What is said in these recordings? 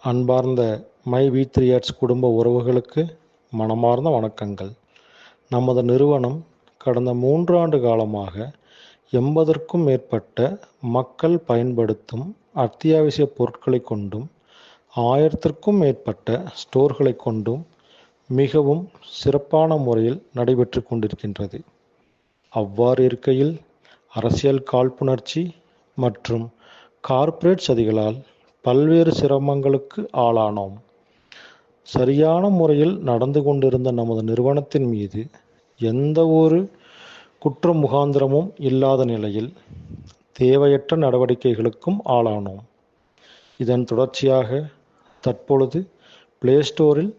அன்பார்ந்த மை வி3 குடும்ப உறவுகளுக்கு மனமார்ந்த வணக்கங்கள். நமது நிறுவனம் கடந்த 3 ஆண்டு காலமாக 80க்கும் மேற்பட்ட மக்கள் பயன்படுத்தும் அத்தியாவசிய பொருட்களை கொண்டும் 1000க்கும் மேற்பட்ட ஸ்டோர்களை கொண்டும் மிகவும் சிறப்பான முறையில் நடைபெற்று கொண்டிருக்கின்றது. அவ்வாறு இருக்கையில் அரசியல் காழ்ப்புணர்ச்சி மற்றும் கார்ப்பரேட் சதிகளால் பல்வேறு சிரமங்களுக்கு ஆளானோம். சரியான முறையில் நடந்து கொண்டிருந்த நமது நிறுவனத்தின் மீது எந்த ஒரு குற்ற முகாந்திரமும் இல்லாத நிலையில் தேவையற்ற நடவடிக்கைகளுக்கும் ஆளானோம். இதன் தொடர்ச்சியாக தற்பொழுது பிளே ஸ்டோரில்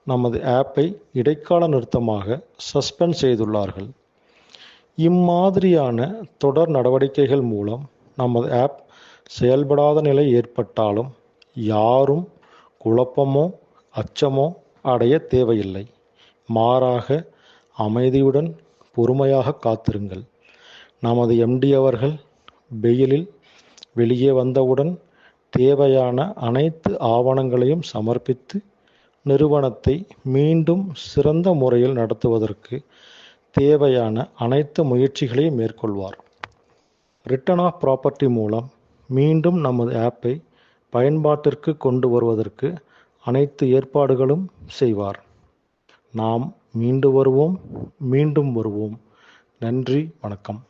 நமது ஆப்பை இடைக்கால நிறுத்தமாக சஸ்பெண்ட் செய்துள்ளார்கள். இம்மாதிரியான தொடர் நடவடிக்கைகள் மூலம் நமது ஆப் செயல்படாத நிலை ஏற்பட்டாலும் யாரும் குழப்பமோ அச்சமோ அடைய தேவையில்லை. மாறாக அமைதியுடன் பொறுமையாக காத்திருங்கள். நமது எம்டி அவர்கள் வெயிலில் வெளியே வந்தவுடன் தேவையான அனைத்து ஆவணங்களையும் சமர்ப்பித்து நிறுவனத்தை மீண்டும் சிறந்த முறையில் நடத்துவதற்கு தேவையான அனைத்து முயற்சிகளையும் மேற்கொள்வார். ரிட்டர்ன் ஆஃப் ப்ராப்பர்ட்டி மூலம் மீண்டும் நமது ஆப்பை பயன்பாட்டிற்கு கொண்டு வருவதற்கு அனைத்து ஏற்பாடுகளும் செய்வார். நாம் மீண்டு வருவோம், மீண்டும் வருவோம். நன்றி, வணக்கம்.